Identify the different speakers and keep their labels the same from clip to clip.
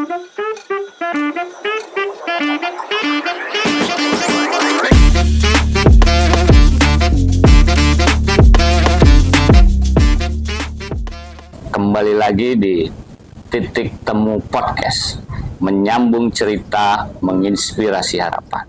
Speaker 1: Kembali lagi di Titik Temu Podcast, menyambung cerita, menginspirasi harapan.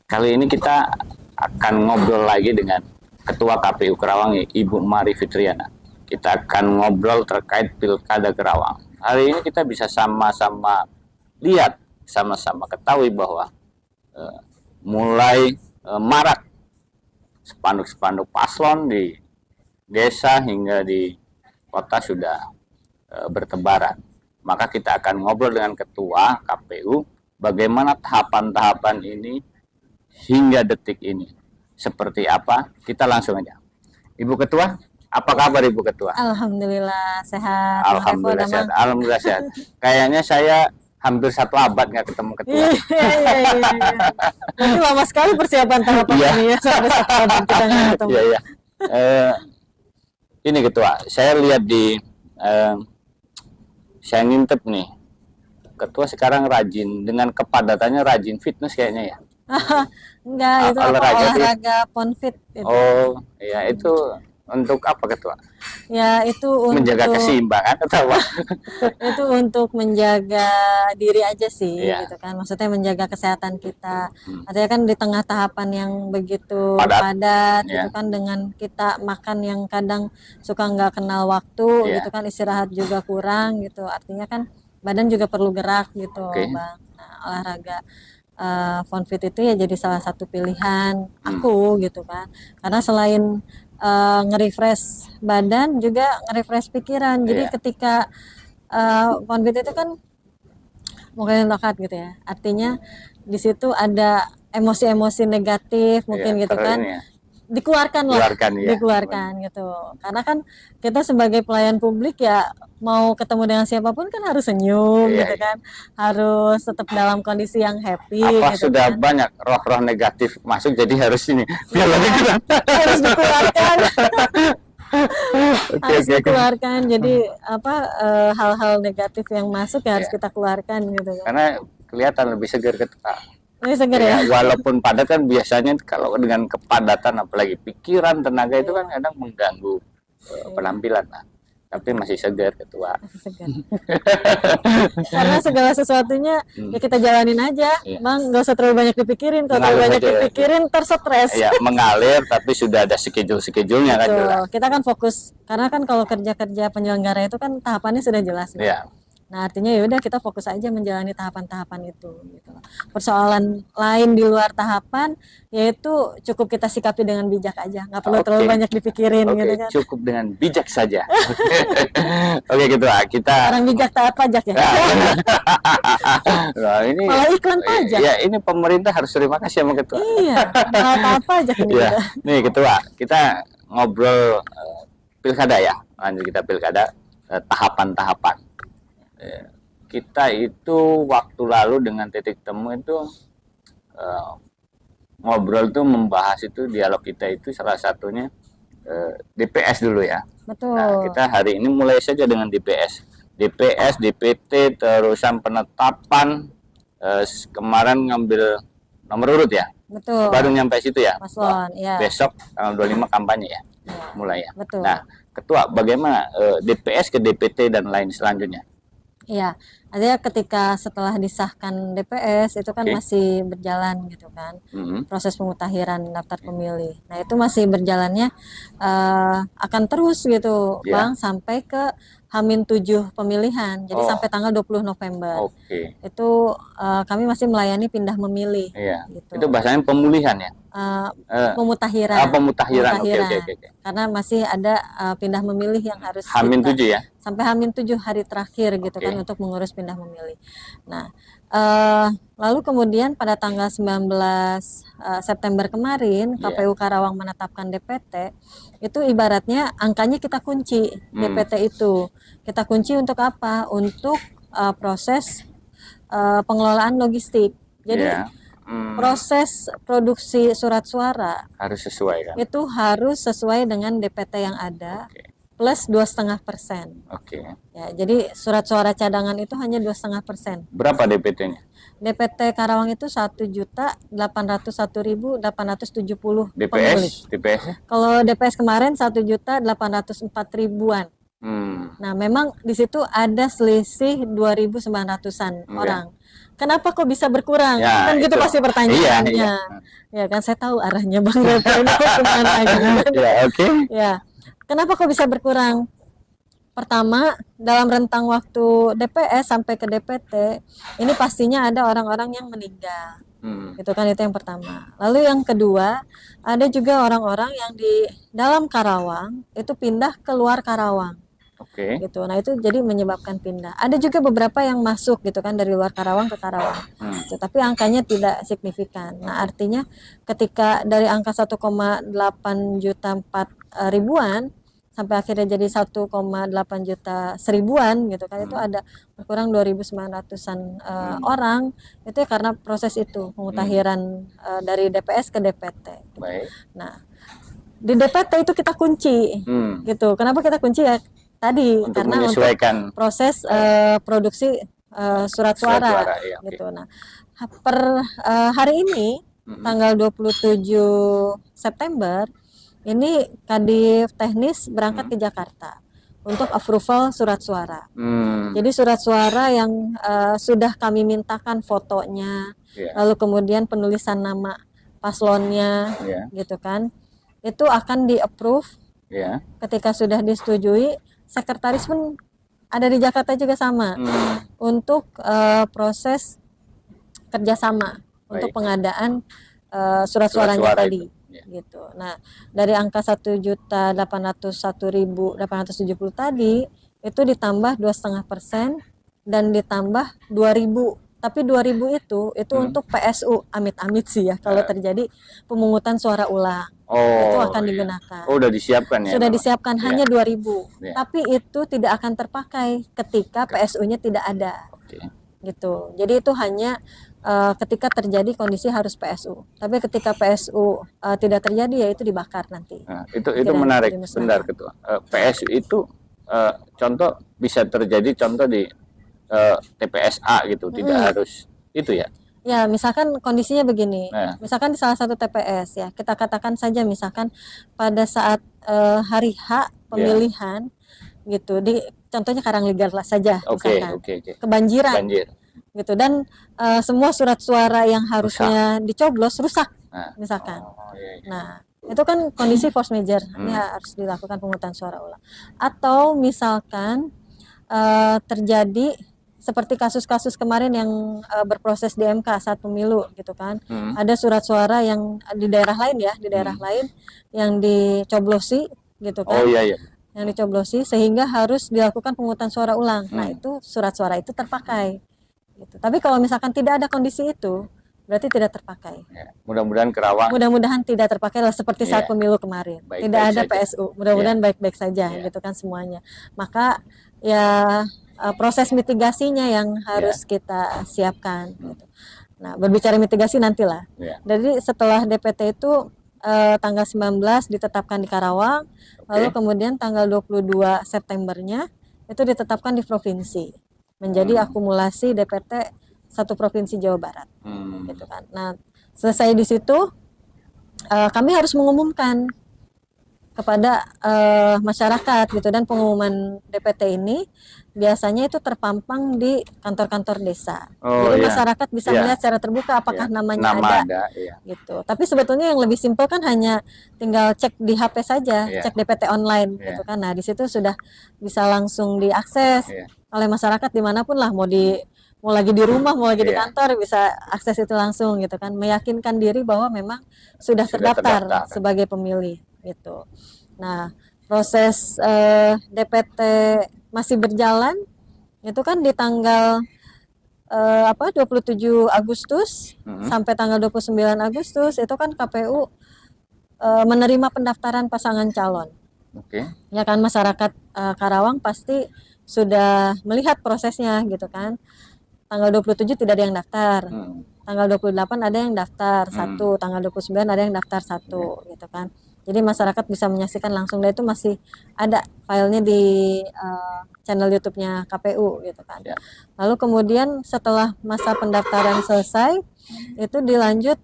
Speaker 1: Kali ini kita akan ngobrol lagi dengan Ketua KPU Kerawang, Ibu Mari Fitriana. Kita akan ngobrol terkait Pilkada Kerawang. Hari ini kita bisa sama-sama lihat, sama-sama ketahui bahwa mulai marak spanduk-spanduk paslon di desa hingga di kota sudah bertebaran. Maka kita akan ngobrol dengan Ketua KPU bagaimana tahapan-tahapan ini hingga detik ini. Seperti apa? Kita langsung aja. Ibu Ketua, apa kabar Ibu Ketua?
Speaker 2: Alhamdulillah sehat.
Speaker 1: Alhamdulillah sehat. Alhamdulillah sehat. Kayaknya saya hampir 1 abad nggak ketemu Ketua.
Speaker 2: Iya. Nanti lama sekali persiapan tahapan ini ya sampai 1 abad kita nggak ketemu.
Speaker 1: Iya. Ini Ketua, saya lihat di saya ngintip nih, Ketua sekarang rajin, dengan kepadatannya rajin fitness kayaknya ya.
Speaker 2: Enggak, itu olahraga PONFIT itu.
Speaker 1: Oh iya, itu untuk apa Ketua?
Speaker 2: Ya itu untuk
Speaker 1: menjaga keseimbangan atau apa?
Speaker 2: Itu untuk menjaga diri aja sih,
Speaker 1: Iya.
Speaker 2: gitu kan. Maksudnya menjaga kesehatan kita. Artinya kan di tengah tahapan yang begitu
Speaker 1: Iya.
Speaker 2: padat gitu kan, dengan kita makan yang kadang suka nggak kenal waktu,
Speaker 1: Iya.
Speaker 2: gitu kan, istirahat juga kurang gitu. Artinya kan badan juga perlu gerak gitu,
Speaker 1: Oke.
Speaker 2: Bang. Nah, olahraga PONFIT itu ya jadi salah satu pilihan aku gitu kan. Karena selain nge-refresh badan juga nge-refresh pikiran. Jadi
Speaker 1: Iya.
Speaker 2: ketika PONFIT itu kan mungkin tokat gitu ya. Artinya di situ ada emosi-emosi negatif mungkin
Speaker 1: Iya,
Speaker 2: gitu kan.
Speaker 1: ini ya.
Speaker 2: Dikeluarkan lah,
Speaker 1: Keluarkan, ya.
Speaker 2: dikeluarkan gitu. Karena kan kita sebagai pelayan publik ya mau ketemu dengan siapapun kan harus senyum
Speaker 1: Iya,
Speaker 2: gitu kan, harus tetap dalam kondisi yang happy
Speaker 1: Apa
Speaker 2: gitu
Speaker 1: sudah
Speaker 2: kan.
Speaker 1: banyak roh-roh negatif masuk jadi harus ini biar lebih kuat.
Speaker 2: Harus dikeluarkan,
Speaker 1: Oke.
Speaker 2: dikeluarkan. Jadi apa hal-hal negatif yang masuk ya harus
Speaker 1: Iya.
Speaker 2: kita keluarkan gitu kan.
Speaker 1: Karena kelihatan lebih segar Ketua.
Speaker 2: Ini segar ya.
Speaker 1: Walaupun padat kan biasanya kalau dengan kepadatan apalagi pikiran, tenaga itu kan kadang mengganggu penampilan. Nah, tapi masih segar Ketua.
Speaker 2: Masih segar. Karena segala sesuatunya ya kita jalanin aja,
Speaker 1: Iya.
Speaker 2: Bang. Nggak usah terlalu banyak dipikirin. Kalau terlalu
Speaker 1: Mengalir
Speaker 2: banyak
Speaker 1: aja ya.
Speaker 2: dipikirin tersetres.
Speaker 1: Ya, mengalir tapi sudah ada schedule-schedule-nya kan jelas.
Speaker 2: Betul. Kita kan fokus karena kan kalau kerja-kerja penyelenggara itu kan tahapannya sudah jelas. Bang.
Speaker 1: Iya.
Speaker 2: Nah, artinya ya udah kita fokus aja menjalani tahapan-tahapan itu gitu. Persoalan lain di luar tahapan yaitu cukup kita sikapi dengan bijak aja, nggak perlu terlalu
Speaker 1: Oke.
Speaker 2: banyak dipikirin
Speaker 1: Oke,
Speaker 2: gitu kan.
Speaker 1: cukup dengan bijak saja. Oke Ketua, kita
Speaker 2: Orang bijak taat pajak ya.
Speaker 1: Nah, ini
Speaker 2: Malah iklan pajak.
Speaker 1: Ya, ini pemerintah harus terima kasih sama Ketua.
Speaker 2: Iya, malah taat pajak ini.
Speaker 1: Iya.
Speaker 2: Juga.
Speaker 1: Nih Ketua, kita ngobrol pilkada ya. Lanjut kita pilkada, tahapan-tahapan. Kita itu waktu lalu dengan titik temu itu ngobrol tuh membahas itu, dialog kita itu salah satunya DPS dulu ya.
Speaker 2: Betul.
Speaker 1: Nah, kita hari ini mulai saja dengan DPS, DPT, terusan penetapan, kemarin ngambil nomor urut ya.
Speaker 2: Betul.
Speaker 1: Baru nyampe situ ya.
Speaker 2: Paslon, ya.
Speaker 1: Besok tanggal 25 kampanye ya.
Speaker 2: Ya.
Speaker 1: Mulai ya.
Speaker 2: Betul.
Speaker 1: Nah, Ketua, bagaimana DPS ke DPT dan lain selanjutnya?
Speaker 2: Iya, artinya ketika setelah disahkan DPS itu kan
Speaker 1: Oke.
Speaker 2: masih berjalan gitu kan, proses pemutakhiran daftar pemilih. Nah itu masih berjalannya akan terus gitu,
Speaker 1: Ya.
Speaker 2: Bang, sampai ke H-7 pemilihan. Jadi
Speaker 1: Oh.
Speaker 2: sampai tanggal 20 November.
Speaker 1: Oke.
Speaker 2: Itu kami masih melayani pindah memilih.
Speaker 1: Iya.
Speaker 2: Gitu.
Speaker 1: Itu bahasanya pemulihan ya.
Speaker 2: Pemutakhiran.
Speaker 1: Pemutahiran. Oke.
Speaker 2: Karena masih ada pindah memilih yang harus
Speaker 1: H-7 ya.
Speaker 2: sampai H-7 hari terakhir gitu
Speaker 1: Oke.
Speaker 2: kan untuk mengurus pindah memilih. Nah, lalu kemudian pada tanggal 19 September kemarin
Speaker 1: Iya.
Speaker 2: KPU Karawang menetapkan DPT. Itu ibaratnya angkanya kita kunci DPT itu. Kita kunci untuk apa? Untuk proses pengelolaan logistik. Jadi
Speaker 1: Iya.
Speaker 2: proses produksi surat suara
Speaker 1: Harus sesuai kan.
Speaker 2: itu harus sesuai dengan DPT yang ada.
Speaker 1: Oke.
Speaker 2: plus 2,5%.
Speaker 1: Oke.
Speaker 2: Ya, jadi surat suara cadangan itu hanya 2,5%.
Speaker 1: Berapa DPT-nya?
Speaker 2: DPT Karawang itu 1.801.870 pemilik.
Speaker 1: DPS-nya?
Speaker 2: Kalau DPS kemarin 1.804.000-an. Nah, memang di situ ada selisih 2.900-an
Speaker 1: Ya.
Speaker 2: orang. Kenapa kok bisa berkurang?
Speaker 1: Ya,
Speaker 2: Kan gitu
Speaker 1: itu.
Speaker 2: pasti pertanyaannya.
Speaker 1: Iya.
Speaker 2: Ya kan, saya tahu arahnya Bang Reto ini kok kemana gitu.
Speaker 1: Ya, oke.
Speaker 2: Ya, kenapa kok bisa berkurang? Pertama, dalam rentang waktu DPS sampai ke DPT, ini pastinya ada orang-orang yang meninggal. Itu kan, itu yang pertama. Lalu yang kedua, ada juga orang-orang yang di dalam Karawang itu pindah ke luar Karawang.
Speaker 1: Oke.
Speaker 2: Gitu. Nah, itu jadi menyebabkan pindah. Ada juga beberapa yang masuk gitu kan dari luar Karawang ke Karawang. Gitu, tapi angkanya tidak signifikan. Nah, artinya ketika dari angka 1,8 juta 4 ribuan sampai akhirnya jadi 1,8 juta seribuan gitu kan, itu ada berkurang 2.900-an orang. Itu ya karena proses itu pemutahiran dari DPS ke DPT.
Speaker 1: Baik.
Speaker 2: Nah, di DPT itu kita kunci gitu. Kenapa kita kunci ya? Tadi
Speaker 1: Untuk
Speaker 2: karena
Speaker 1: menyesuaikan
Speaker 2: untuk proses produksi surat suara
Speaker 1: iya,
Speaker 2: gitu. Nah, per hari ini tanggal 27 September ini Kadif Teknis berangkat ke Jakarta untuk approval surat suara. Jadi surat suara yang sudah kami mintakan fotonya, lalu kemudian penulisan nama paslonnya, gitu kan, itu akan di-approve. Ketika sudah disetujui, sekretaris pun ada di Jakarta juga sama untuk proses kerjasama untuk pengadaan surat suaranya tadi. Gitu. Nah, dari angka 1.801.870 tadi itu ditambah 2,5% dan ditambah 2.000. Tapi 2.000 itu untuk PSU, amit-amit sih ya kalau terjadi pemungutan suara ulang. Itu akan digunakan.
Speaker 1: Oh, udah disiapkan ya?
Speaker 2: Sudah disiapkan hanya 2.000. Tapi itu tidak akan terpakai ketika PSU-nya tidak ada. Gitu. Jadi itu hanya ketika terjadi kondisi harus PSU. Tapi ketika PSU tidak terjadi, ya itu dibakar nanti.
Speaker 1: Nah, itu menarik. Sebentar, Ketua. PSU itu contoh bisa terjadi contoh di TPSA gitu, tidak harus itu ya.
Speaker 2: Ya, misalkan kondisinya begini. Misalkan di salah satu TPS ya, kita katakan saja misalkan pada saat hari H pemilihan gitu, di contohnya Karangligar lah saja misalkan. Kebanjiran. Gitu, dan semua surat suara yang harusnya dicoblos rusak misalkan. Nah, itu kan kondisi force majeure, ini harus dilakukan pemungutan suara ulang. Atau misalkan terjadi seperti kasus-kasus kemarin yang berproses di MK saat pemilu gitu kan, ada surat suara yang di daerah lain ya, di daerah lain yang dicoblosi gitu kan, yang dicoblosi sehingga harus dilakukan pemungutan suara ulang. Nah, itu surat suara itu terpakai. Gitu. Tapi kalau misalkan tidak ada kondisi itu, berarti tidak terpakai.
Speaker 1: Mudah-mudahan Karawang.
Speaker 2: Mudah-mudahan tidak terpakai lah seperti saat pemilu kemarin. Tidak ada PSU. Mudah-mudahan baik-baik saja, gitu kan semuanya. Maka ya proses mitigasinya yang harus kita siapkan. Gitu. Nah, berbicara mitigasi nantilah. Jadi setelah DPT itu tanggal 19 ditetapkan di Karawang, lalu kemudian tanggal 22 Septembernya itu ditetapkan di provinsi. Menjadi akumulasi DPT satu provinsi Jawa Barat, gitu kan. Nah, selesai di situ, kami harus mengumumkan kepada masyarakat gitu, dan pengumuman DPT ini biasanya itu terpampang di kantor-kantor desa. Jadi masyarakat bisa melihat secara terbuka apakah namanya ada. Gitu. Tapi sebetulnya yang lebih simpel kan hanya tinggal cek di HP saja, cek DPT online, gitu kan. Nah, di situ sudah bisa langsung diakses oleh masyarakat dimanapun lah, mau lagi di rumah, mau lagi di kantor, bisa akses itu langsung gitu kan, meyakinkan diri bahwa memang sudah terdaftar sebagai pemilih gitu. Nah, proses DPT masih berjalan itu kan di tanggal 27 Agustus sampai tanggal 29 Agustus itu kan KPU menerima pendaftaran pasangan calon. Ya kan, masyarakat Karawang pasti sudah melihat prosesnya gitu kan. Tanggal 27 tidak ada yang daftar. Tanggal 28 ada yang daftar satu, tanggal 29 ada yang daftar satu gitu kan. Jadi masyarakat bisa menyaksikan langsung, dan itu masih ada filenya di channel YouTube-nya KPU gitu kan.
Speaker 1: Ya.
Speaker 2: Lalu kemudian setelah masa pendaftaran selesai, itu dilanjut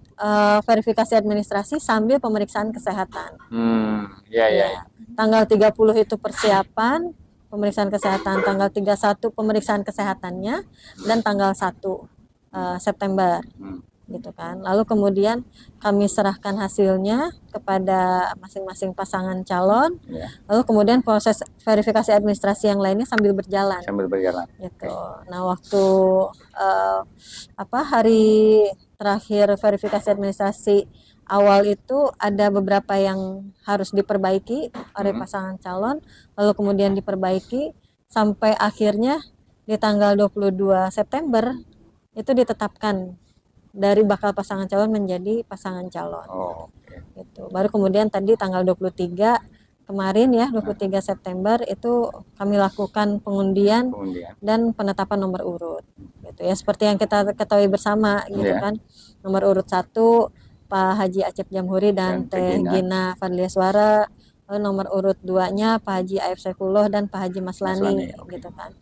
Speaker 2: verifikasi administrasi sambil pemeriksaan kesehatan.
Speaker 1: Ya, ya,
Speaker 2: Ya. Tanggal 30 itu persiapan pemeriksaan kesehatan, tanggal 31 pemeriksaan kesehatannya, dan tanggal 1 September. Gitu kan. Lalu kemudian kami serahkan hasilnya kepada masing-masing pasangan calon.
Speaker 1: Ya.
Speaker 2: Lalu kemudian proses verifikasi administrasi yang lainnya sambil berjalan. Gitu. Nah, waktu hari terakhir verifikasi administrasi awal itu ada beberapa yang harus diperbaiki oleh pasangan calon, lalu kemudian diperbaiki sampai akhirnya di tanggal 22 September itu ditetapkan dari bakal pasangan calon menjadi pasangan calon. Gitu. Baru kemudian tadi tanggal 23 kemarin ya, 23 September itu kami lakukan pengundian dan penetapan nomor urut. Gitu ya, seperti yang kita ketahui bersama gitu kan. Nomor urut 1 Pak Haji Acep Jamhuri dan Teh Gina Fadliaswara. Lalu nomor urut 2-nya Pak Haji Aib Saifullah dan Pak Haji Maslani gitu kan.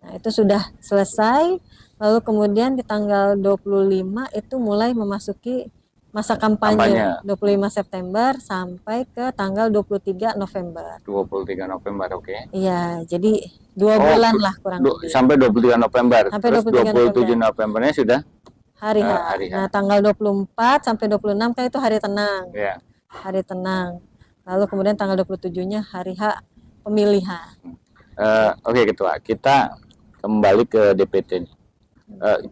Speaker 2: Nah, itu sudah selesai. Lalu kemudian di tanggal 25 itu mulai memasuki masa kampanye. 25 September sampai ke tanggal 23 November.
Speaker 1: 23 November, oke.
Speaker 2: Iya, jadi 2 bulan lah kurang lebih.
Speaker 1: Sampai 23 November.
Speaker 2: Sampai
Speaker 1: Terus
Speaker 2: 23
Speaker 1: 27 Novembernya sudah
Speaker 2: hari H. Nah, tanggal 24 sampai 26 kan itu hari tenang.
Speaker 1: Yeah.
Speaker 2: Hari tenang. Lalu kemudian tanggal 27-nya hari H pemilihan.
Speaker 1: Oke, Ketua. Kita kembali ke DPT nih.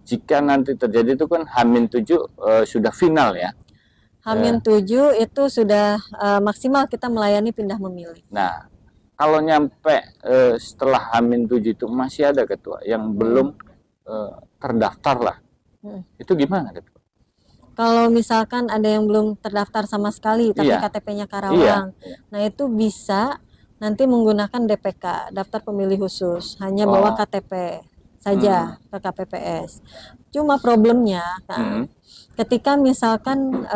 Speaker 1: Jika nanti terjadi itu kan H-7 sudah final ya.
Speaker 2: H-7 itu sudah maksimal kita melayani pindah memilih.
Speaker 1: Nah, kalau nyampe setelah H-7 itu masih ada Ketua yang belum terdaftar lah. Itu gimana Ketua?
Speaker 2: Kalau misalkan ada yang belum terdaftar sama sekali tapi KTP-nya Karawang. Nah, itu bisa nanti menggunakan DPK, daftar pemilih khusus, hanya bawa KTP saja ke KPPS. Cuma problemnya kan, ketika misalkan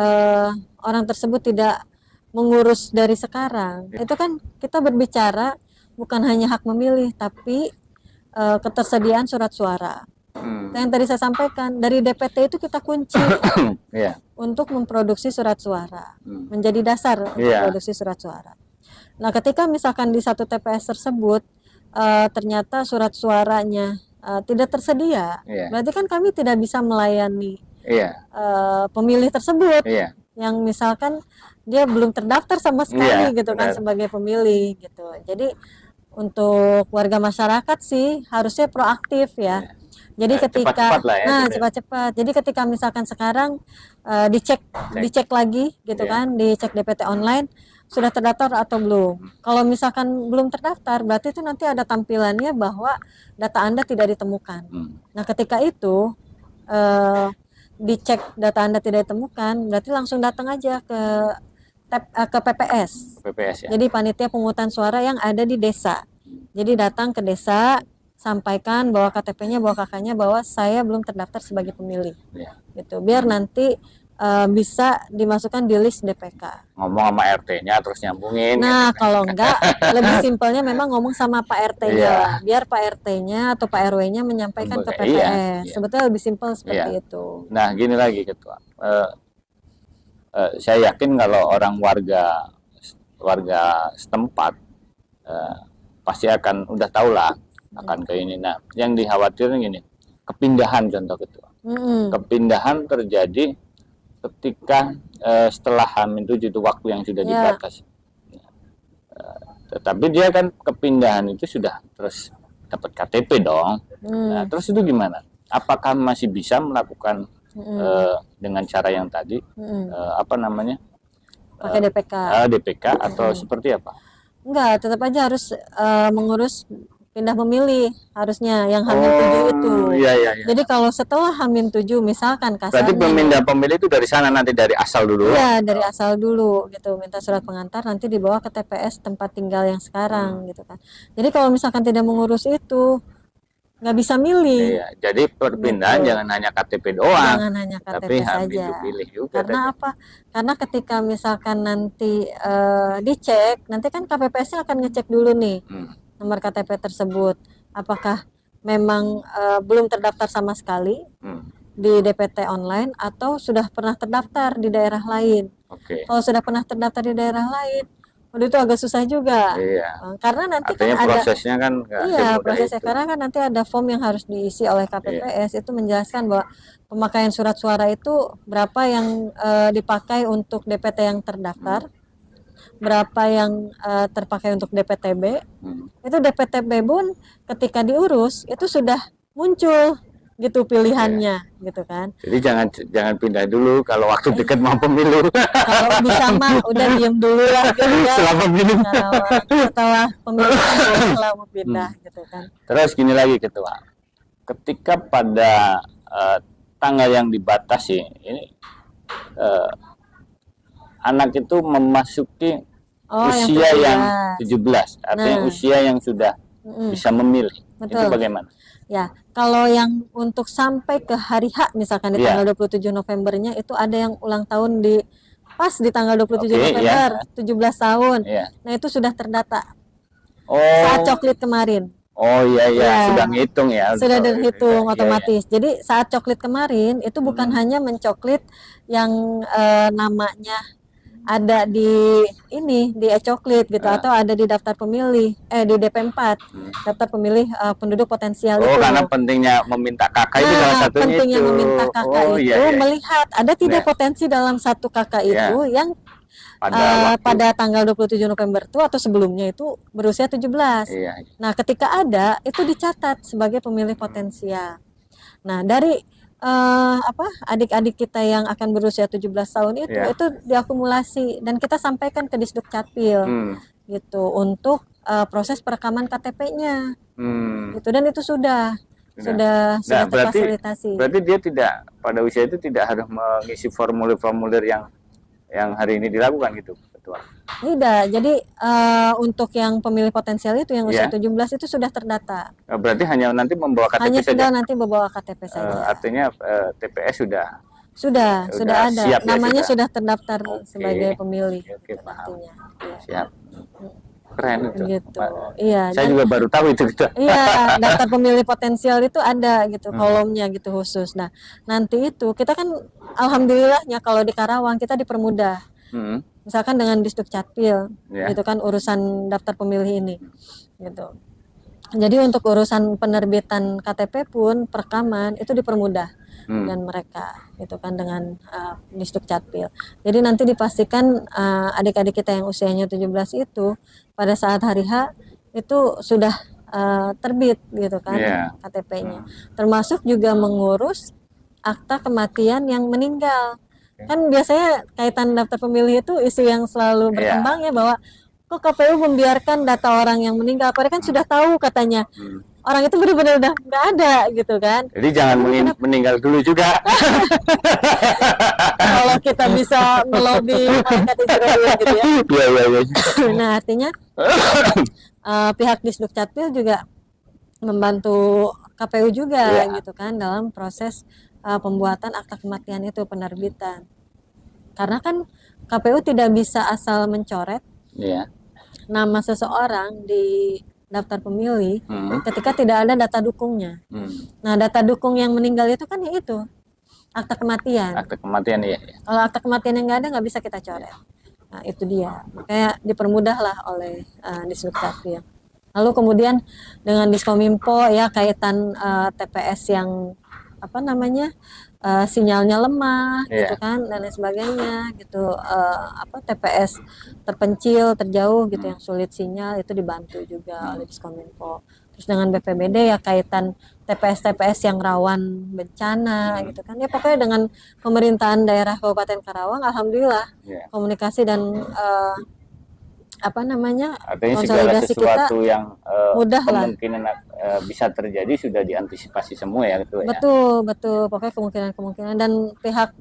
Speaker 2: orang tersebut tidak mengurus dari sekarang, itu kan kita berbicara bukan hanya hak memilih, tapi ketersediaan surat suara. Yang tadi saya sampaikan, dari DPT itu kita kunci untuk memproduksi surat suara, menjadi dasar untuk produksi surat suara. Nah, ketika misalkan di satu TPS tersebut ternyata surat suaranya tidak tersedia, berarti kan kami tidak bisa melayani pemilih tersebut yang misalkan dia belum terdaftar sama sekali gitu kan sebagai pemilih gitu. Jadi untuk warga masyarakat sih harusnya proaktif ya. Jadi ketika cepat-cepat. Jadi ketika misalkan sekarang dicek lagi gitu kan, dicek DPT online sudah terdaftar atau belum. Kalau misalkan belum terdaftar, berarti itu nanti ada tampilannya bahwa data Anda tidak ditemukan. Nah, ketika itu dicek data Anda tidak ditemukan, berarti langsung datang aja ke PPS. Jadi panitia pemungutan suara yang ada di desa. Jadi datang ke desa, sampaikan bahwa KTP-nya, bahwa KK-nya, bahwa saya belum terdaftar sebagai pemilih. Gitu. Biar nanti bisa dimasukkan di list DPK.
Speaker 1: Ngomong sama RT-nya terus nyambungin.
Speaker 2: Nah, kalau enggak, lebih simpelnya memang ngomong sama Pak RT-nya. Biar Pak RT-nya atau Pak RW-nya menyampaikan ke PPS. Sebetulnya lebih simpel seperti itu.
Speaker 1: Nah, gini lagi Ketua. Saya yakin kalau orang warga setempat pasti akan udah tahu lah akan ke ini. Nah, yang dikhawatirin gini, kepindahan contoh Ketua. Kepindahan terjadi ketika setelah H-7 itu waktu yang sudah dibatasi. Tetapi dia kan kepindahan itu sudah terus dapat KTP dong. Nah, terus itu gimana? Apakah masih bisa melakukan dengan cara yang tadi
Speaker 2: pakai
Speaker 1: DPK atau seperti apa?
Speaker 2: Enggak, tetap aja harus mengurus pindah memilih, harusnya yang H-7 itu. Jadi kalau setelah H-7 misalkan kasarnya,
Speaker 1: berarti pemindah pemilih itu dari sana, nanti dari asal dulu?
Speaker 2: Iya, dari asal dulu gitu, minta surat pengantar, nanti dibawa ke TPS tempat tinggal yang sekarang gitu kan. Jadi kalau misalkan tidak mengurus itu, nggak bisa milih.
Speaker 1: Iya, jadi perpindahan
Speaker 2: Betul.
Speaker 1: jangan hanya KTP doang,
Speaker 2: Jangan hanya
Speaker 1: tapi
Speaker 2: KTP
Speaker 1: ambil
Speaker 2: saja.
Speaker 1: pilih juga
Speaker 2: Karena
Speaker 1: tadi.
Speaker 2: apa? Karena ketika misalkan nanti dicek, nanti kan KPPS-nya akan ngecek dulu nih
Speaker 1: Hmm.
Speaker 2: nomor KTP tersebut. Apakah memang belum terdaftar sama sekali
Speaker 1: Hmm.
Speaker 2: di DPT online atau sudah pernah terdaftar di daerah lain.
Speaker 1: Oke.
Speaker 2: Kalau sudah pernah terdaftar di daerah lain, waduh itu agak susah juga.
Speaker 1: Iya.
Speaker 2: Karena nanti kan
Speaker 1: Artinya
Speaker 2: ada,
Speaker 1: prosesnya kan nggak
Speaker 2: iya
Speaker 1: semudah
Speaker 2: prosesnya,
Speaker 1: itu.
Speaker 2: karena kan nanti ada form yang harus diisi oleh
Speaker 1: Iya.
Speaker 2: KPPS itu menjelaskan bahwa pemakaian surat suara itu berapa yang dipakai untuk DPT yang terdaftar, berapa yang terpakai untuk DPTB. Itu DPTB pun ketika diurus itu sudah muncul gitu pilihannya, gitu kan.
Speaker 1: Jadi jangan pindah dulu kalau waktu dekat mau
Speaker 2: Iya.
Speaker 1: pemilu.
Speaker 2: Kalau bisa mah udah diem dulu lah gitu ya.
Speaker 1: Selama pemilu.
Speaker 2: Setelah pemilu setelah mau pindah gitu kan.
Speaker 1: Terus gini lagi Ketua, ketika pada tanggal yang dibatasi ini anak itu memasuki usia yang 17, artinya usia yang sudah bisa memilih.
Speaker 2: Betul.
Speaker 1: Itu bagaimana?
Speaker 2: Ya, kalau yang untuk sampai ke hari H misalkan di tanggal 27 Novembernya itu ada yang ulang tahun di pas di tanggal 27 November, 17 tahun. Nah, itu sudah terdata. Saat coklit kemarin.
Speaker 1: Oh iya, sudah ngitung ya.
Speaker 2: Sudah dihitung otomatis. Jadi saat coklit kemarin itu bukan hanya mencoklit yang namanya ada di ini di e-coklit gitu atau ada di daftar pemilih di DP4 daftar pemilih penduduk potensial itu.
Speaker 1: Karena pentingnya meminta kakak itu salah satunya
Speaker 2: pentingnya
Speaker 1: itu.
Speaker 2: Meminta kakak itu melihat ada tidak potensi dalam satu kakak itu yang pada tanggal 27 November itu atau sebelumnya itu berusia 17. Nah, ketika ada itu dicatat sebagai pemilih potensial. Nah, dari adik-adik kita yang akan berusia 17 tahun itu diakumulasi dan kita sampaikan ke Disduk Capil gitu untuk proses perekaman KTP-nya gitu, dan itu sudah terfasilitasi.
Speaker 1: Berarti dia tidak pada usia itu tidak harus mengisi formulir-formulir yang hari ini dilakukan gitu, Ketua?
Speaker 2: Tidak, jadi untuk yang pemilih potensial itu yang usia 17 itu sudah terdata.
Speaker 1: Berarti hanya nanti membawa KTP
Speaker 2: hanya
Speaker 1: saja?
Speaker 2: Hanya nanti membawa KTP saja.
Speaker 1: Artinya TPS
Speaker 2: sudah ada,
Speaker 1: siap,
Speaker 2: namanya sudah terdaftar sebagai pemilih.
Speaker 1: Paham. Siap. Keren itu.
Speaker 2: Gitu. Iya.
Speaker 1: Saya juga baru tahu itu gitu.
Speaker 2: Iya, daftar pemilih potensial itu ada gitu kolomnya gitu khusus. Nah, nanti itu kita kan alhamdulillahnya kalau di Karawang kita dipermudah. Misalkan dengan Disduk Capil, gitu kan urusan daftar pemilih ini, gitu. Jadi untuk urusan penerbitan KTP pun perekaman itu dipermudah dengan mereka, gitu kan dengan Disduk Capil. Jadi nanti dipastikan adik-adik kita yang usianya 17 itu pada saat hari H itu sudah terbit, gitu kan KTP-nya. Termasuk juga mengurus akta kematian yang meninggal. Kan biasanya kaitan daftar pemilih itu isu yang selalu berkembang ya bahwa kok KPU membiarkan data orang yang meninggal, padahal kan sudah tahu katanya orang itu benar-benar udah nggak ada gitu kan.
Speaker 1: Jadi jangan meninggal dulu juga.
Speaker 2: Kalau kita bisa melobi malaikat Israel gitu ya. Nah, artinya pihak Disduk Capil juga membantu KPU juga gitu kan dalam proses pembuatan akta kematian itu, penerbitan. Karena kan KPU tidak bisa asal mencoret nama seseorang di daftar pemilih ketika tidak ada data dukungnya. Nah, data dukung yang meninggal itu kan ya itu akta kematian.
Speaker 1: Akta kematian
Speaker 2: Kalau akta kematian yang nggak ada nggak bisa kita coret. Nah, itu dia. Makanya dipermudahlah oleh Disduk Capil. Lalu kemudian dengan Diskominfo ya kaitan TPS yang sinyalnya lemah gitu kan dan lain sebagainya gitu, TPS terpencil terjauh gitu yang sulit sinyal itu dibantu juga oleh Diskominfo. Terus dengan BPBD ya kaitan TPS yang rawan bencana gitu kan ya, pokoknya dengan pemerintahan daerah Kabupaten Karawang alhamdulillah komunikasi dan
Speaker 1: artinya
Speaker 2: konsolidasi
Speaker 1: segala sesuatu
Speaker 2: kita
Speaker 1: yang
Speaker 2: mudah
Speaker 1: kemungkinan bisa terjadi sudah diantisipasi semua ya gitu
Speaker 2: betul pokoknya kemungkinan dan pihak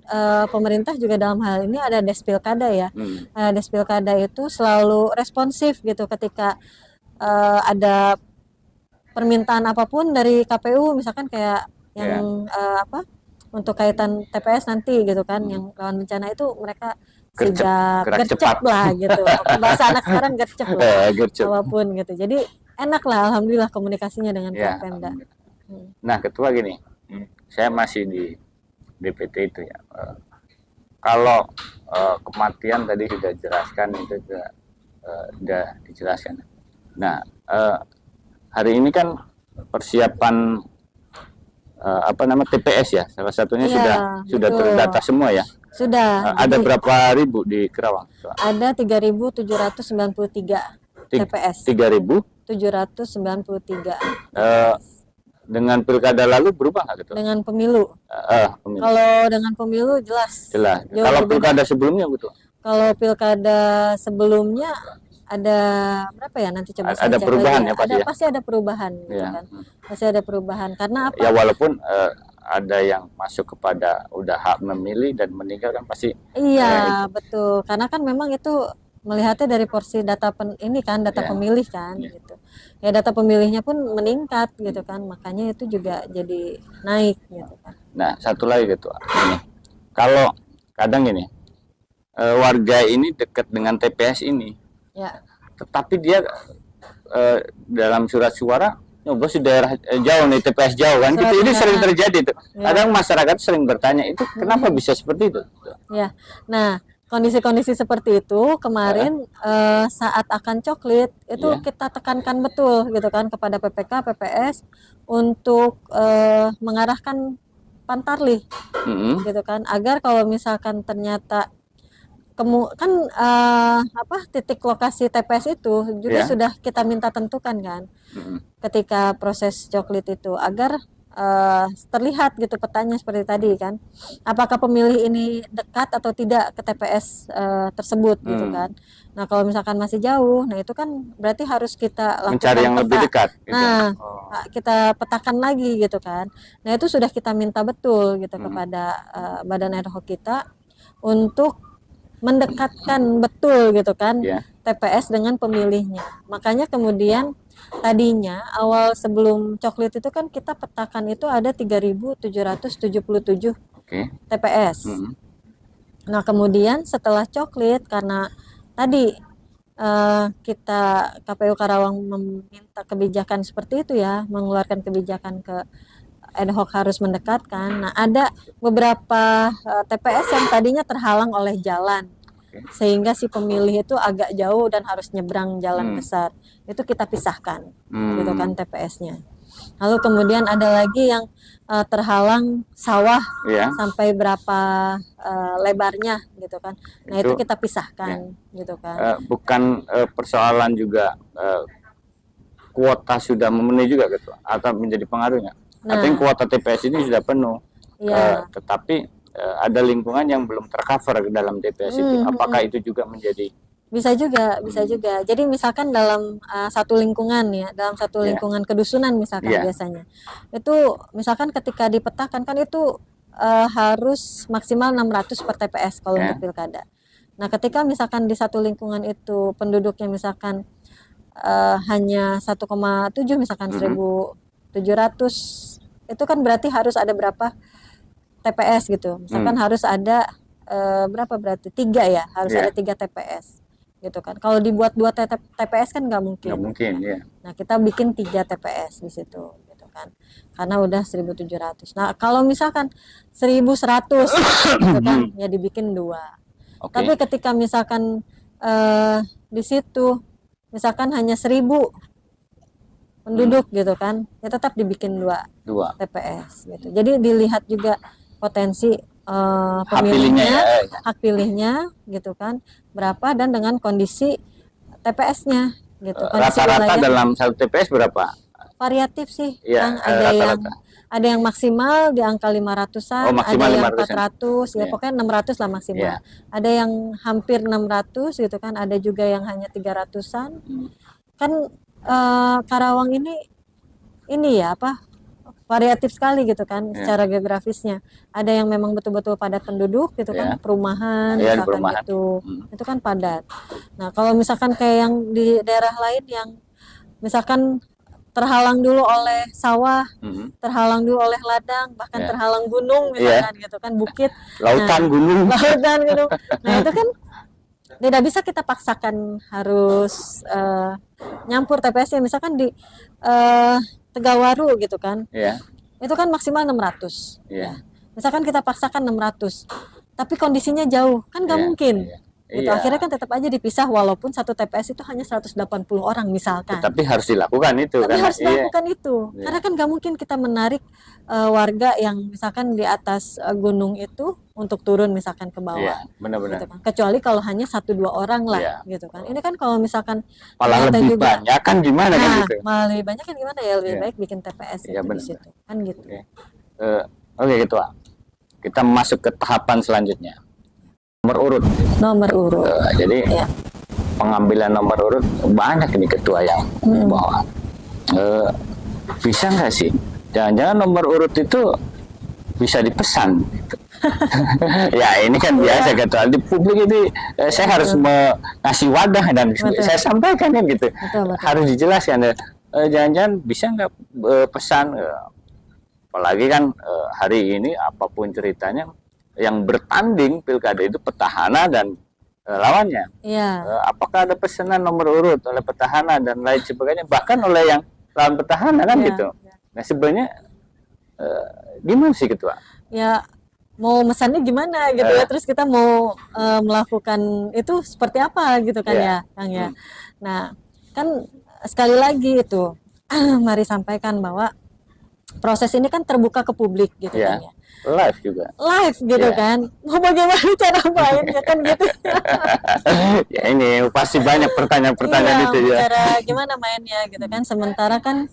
Speaker 2: pemerintah juga dalam hal ini ada Despilkada ya. Despilkada itu selalu responsif gitu ketika ada permintaan apapun dari KPU, misalkan kayak
Speaker 1: Ya.
Speaker 2: yang apa untuk kaitan TPS nanti gitu kan, yang rawan bencana itu mereka
Speaker 1: Gercep,
Speaker 2: sigap,
Speaker 1: gerak
Speaker 2: gercep
Speaker 1: cepat.
Speaker 2: lah gitu. Bahasa anak sekarang gercep lah,
Speaker 1: Gercep.
Speaker 2: apapun gitu. Jadi enak lah, alhamdulillah komunikasinya dengan
Speaker 1: Ya.
Speaker 2: pihak Pemda.
Speaker 1: Nah, ketua gini, saya masih di DPT itu ya. Kalau kematian tadi sudah jelaskan, itu sudah dijelaskan. Nah, hari ini kan persiapan apa nama TPS ya, salah satunya
Speaker 2: Iya,
Speaker 1: sudah
Speaker 2: betul.
Speaker 1: terdata semua ya.
Speaker 2: Sudah.
Speaker 1: Ada
Speaker 2: Jadi
Speaker 1: berapa ribu di Kerawang?
Speaker 2: ada 3.793 TPS.
Speaker 1: 3.793.
Speaker 2: 793
Speaker 1: Dengan pilkada lalu berubah nggak gitu?
Speaker 2: dengan pemilu.
Speaker 1: Pemilu.
Speaker 2: Kalau dengan pemilu jelas.
Speaker 1: Jelas.
Speaker 2: jauh
Speaker 1: Kalau
Speaker 2: berbeda.
Speaker 1: pilkada sebelumnya betul.
Speaker 2: Kalau pilkada sebelumnya ada berapa ya, nanti coba saya
Speaker 1: Ada
Speaker 2: cek
Speaker 1: perubahan
Speaker 2: lagi
Speaker 1: ya pasti ya?
Speaker 2: Pasti ada perubahan gitu
Speaker 1: Ya.
Speaker 2: kan. Pasti ada perubahan karena apa?
Speaker 1: Ya walaupun ada yang masuk kepada udah hak memilih dan meninggal kan pasti.
Speaker 2: Iya, betul. Karena kan memang itu melihatnya dari porsi data data
Speaker 1: Ya.
Speaker 2: pemilih kan
Speaker 1: Ya.
Speaker 2: gitu. Ya data pemilihnya pun meningkat gitu kan. Makanya itu juga jadi naik gitu kan.
Speaker 1: Nah, satu lagi gitu. Ini. Kalau kadang gini, warga ini dekat dengan TPS ini.
Speaker 2: Ya.
Speaker 1: Tetapi dia dalam surat suara nyoblos di daerah jauh nih, TPS jauh kan gitu. Ini sering terjadi tuh. Kadang masyarakat sering bertanya itu kenapa bisa seperti itu?
Speaker 2: Ya. Nah, kondisi-kondisi seperti itu kemarin saat akan coklit itu kita tekankan betul gitu kan kepada PPK, PPS untuk mengarahkan Pantarlih gitu kan, agar kalau misalkan ternyata kan titik lokasi TPS itu juga sudah kita minta tentukan kan ketika proses coklit itu, agar terlihat gitu petanya seperti tadi kan, apakah pemilih ini dekat atau tidak ke TPS tersebut gitu kan. Nah kalau misalkan masih jauh, nah itu kan berarti harus kita lakukan
Speaker 1: mencari yang lebih dekat gitu.
Speaker 2: Nah kita petakan lagi gitu kan. Nah itu sudah kita minta betul gitu kepada badan ad hoc kita untuk mendekatkan betul gitu kan TPS dengan pemilihnya. Makanya kemudian tadinya awal sebelum coklit itu kan kita petakan itu ada 3.777 TPS. Nah kemudian setelah coklit, karena tadi kita KPU Karawang meminta kebijakan seperti itu ya, mengeluarkan kebijakan ke ad hoc harus mendekatkan. Nah ada beberapa TPS yang tadinya terhalang oleh jalan, sehingga si pemilih itu agak jauh dan harus nyebrang jalan besar, itu kita pisahkan gitu kan TPS-nya. Lalu kemudian ada lagi yang terhalang sawah sampai berapa lebarnya gitu kan. Nah itu kita pisahkan gitu kan.
Speaker 1: Bukan persoalan juga kuota sudah memenuhi juga gitu atau menjadi pengaruhnya. Artinya kuota TPS ini sudah penuh, tetapi ada lingkungan yang belum tercover ke dalam TPS itu. Apakah itu juga menjadi? Bisa juga.
Speaker 2: Jadi misalkan dalam satu lingkungan ya, dalam satu lingkungan kedusunan misalkan biasanya, itu misalkan ketika dipetakan kan itu harus maksimal 600 per TPS kalau untuk pilkada. Nah ketika misalkan di satu lingkungan itu penduduknya misalkan hanya 1,7 misalkan 1.700, itu kan berarti harus ada berapa TPS gitu. Misalkan harus ada berapa, berarti 3 ya, harus ada 3 TPS gitu kan. Kalau dibuat 2 TPS kan nggak mungkin. Nah kita bikin 3 TPS di situ gitu kan, karena udah 1.700. Nah kalau misalkan 1.100 gitu kan ya dibikin 2. Tapi ketika misalkan di situ misalkan hanya 1.000 penduduk gitu kan, ya tetap dibikin 2 TPS gitu. Jadi dilihat juga potensi pemilihnya, hak pilihnya gitu kan, berapa, dan dengan kondisi TPS-nya gitu.
Speaker 1: Rata-rata dalam satu TPS berapa?
Speaker 2: Variatif sih, ada yang maksimal di angka 500-an, ada yang 400, ya pokoknya 600 lah maksimal. Ada yang hampir 600 gitu kan, ada juga yang hanya 300-an. Kan Karawang ini ya variatif sekali gitu kan secara geografisnya. Ada yang memang betul-betul padat penduduk gitu kan, perumahan misalkan itu kan padat. Nah kalau misalkan kayak yang di daerah lain yang misalkan terhalang dulu oleh sawah,
Speaker 1: Mhm.
Speaker 2: terhalang dulu oleh ladang, bahkan
Speaker 1: Ya.
Speaker 2: terhalang gunung
Speaker 1: Iya.
Speaker 2: misalkan gitu kan, bukit.
Speaker 1: Lautan, gunung.
Speaker 2: Lautan gunung. Nah, itu kan tidak bisa kita paksakan harus nyampur TPS-nya, misalkan di Tegawaru gitu kan.
Speaker 1: Iya.
Speaker 2: Itu kan maksimal 600
Speaker 1: Iya.
Speaker 2: ya. Misalkan kita paksakan 600, tapi kondisinya jauh, kan nggak
Speaker 1: Iya.
Speaker 2: mungkin.
Speaker 1: Iya.
Speaker 2: Gitu.
Speaker 1: Iya.
Speaker 2: Akhirnya kan tetap aja dipisah walaupun satu TPS itu hanya 180 orang misalkan.
Speaker 1: Tapi harus dilakukan itu
Speaker 2: Tapi
Speaker 1: kan.
Speaker 2: harus dilakukan itu.
Speaker 1: Iya.
Speaker 2: Karena kan nggak mungkin kita menarik warga yang misalkan di atas gunung itu untuk turun misalkan ke bawah.
Speaker 1: Iya, benar-benar.
Speaker 2: Gitu kan. Kecuali kalau hanya 1-2 orang lah,
Speaker 1: Iya.
Speaker 2: gitu kan. Ini kan kalau misalkan
Speaker 1: Malah
Speaker 2: ternyata
Speaker 1: lebih
Speaker 2: juga,
Speaker 1: banyak kan gimana kan
Speaker 2: nah,
Speaker 1: gitu.
Speaker 2: malah lebih banyak kan gimana ya, lebih
Speaker 1: Iya.
Speaker 2: baik bikin TPS
Speaker 1: Iya,
Speaker 2: itu di
Speaker 1: benar.
Speaker 2: situ. Kan gitu.
Speaker 1: Oke. Oke, Ketua. Kita masuk ke tahapan selanjutnya. Nomor urut.
Speaker 2: Nomor urut.
Speaker 1: Jadi
Speaker 2: Ya.
Speaker 1: pengambilan nomor urut banyak ini Ketua yang bawa. Bisa nggak sih? Jangan-jangan nomor urut itu bisa dipesan. Ya ini kan biasa Ketua. Di publik ini saya harus ngasih wadah dan
Speaker 2: Betul.
Speaker 1: saya sampaikan kan gitu.
Speaker 2: Betul.
Speaker 1: Harus dijelaskan. Jangan-jangan bisa nggak pesan? Apalagi kan hari ini apapun ceritanya yang bertanding pilkada itu petahana dan lawannya.
Speaker 2: Iya.
Speaker 1: Apakah ada pesanan nomor urut oleh petahana dan lain sebagainya, bahkan oleh yang lawan petahana kan
Speaker 2: Iya.
Speaker 1: gitu. Nah sebenarnya gimana sih Ketua?
Speaker 2: Ya mau mesannya gimana gitu ya, terus kita mau melakukan itu seperti apa gitu kan
Speaker 1: Iya.
Speaker 2: ya Kang ya. Nah kan sekali lagi itu mari sampaikan bahwa proses ini kan terbuka ke publik gitu
Speaker 1: Iya.
Speaker 2: kan ya.
Speaker 1: Live juga.
Speaker 2: Live gitu
Speaker 1: Iya.
Speaker 2: kan. Mau bagaimana cara mainnya kan gitu.
Speaker 1: Ya ini pasti banyak pertanyaan-pertanyaan
Speaker 2: Iya,
Speaker 1: itu ya.
Speaker 2: cara gimana mainnya gitu kan. Sementara kan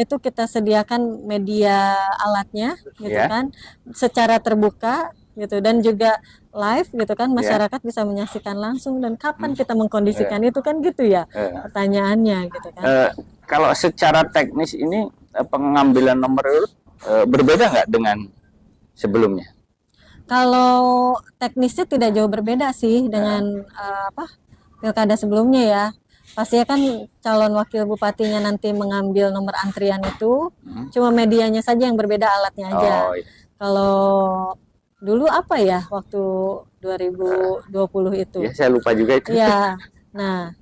Speaker 2: itu kita sediakan media alatnya gitu
Speaker 1: Iya.
Speaker 2: kan secara terbuka gitu, dan juga live gitu kan,
Speaker 1: Iya.
Speaker 2: masyarakat bisa menyaksikan langsung. Dan kapan kita mengkondisikan itu kan gitu ya pertanyaannya gitu kan.
Speaker 1: Kalau secara teknis ini pengambilan nomor urut berbeda nggak dengan sebelumnya?
Speaker 2: Kalau teknisnya tidak jauh berbeda sih dengan pilkada sebelumnya ya. Pastinya kan calon wakil bupatinya nanti mengambil nomor antrian itu, cuma medianya saja yang berbeda, alatnya aja.
Speaker 1: Oh, iya.
Speaker 2: Kalau dulu apa ya waktu 2020 itu?
Speaker 1: Ya saya lupa juga itu.
Speaker 2: Iya. Nah,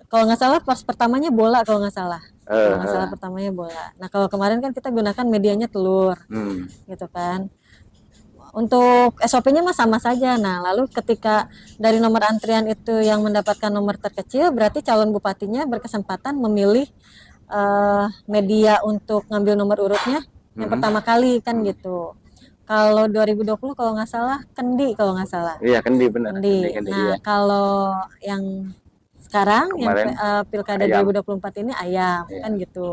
Speaker 2: kalau nggak salah pas pertamanya bola kalau nggak salah. Kalau nggak salah pertamanya bola. Nah, kalau kemarin kan kita gunakan medianya telur, gitu kan. Untuk SOP-nya mah sama saja. Nah, lalu ketika dari nomor antrian itu yang mendapatkan nomor terkecil, berarti calon bupatinya berkesempatan memilih media untuk ngambil nomor urutnya yang pertama kali kan gitu. Kalau 2020 kalau nggak salah Kendi kalau nggak salah.
Speaker 1: Iya, Kendi benar.
Speaker 2: Kendi. Nah,
Speaker 1: iya.
Speaker 2: kalau yang sekarang
Speaker 1: Kemarin,
Speaker 2: yang pilkada
Speaker 1: ayam.
Speaker 2: 2024 ini ayam
Speaker 1: Iya.
Speaker 2: kan gitu.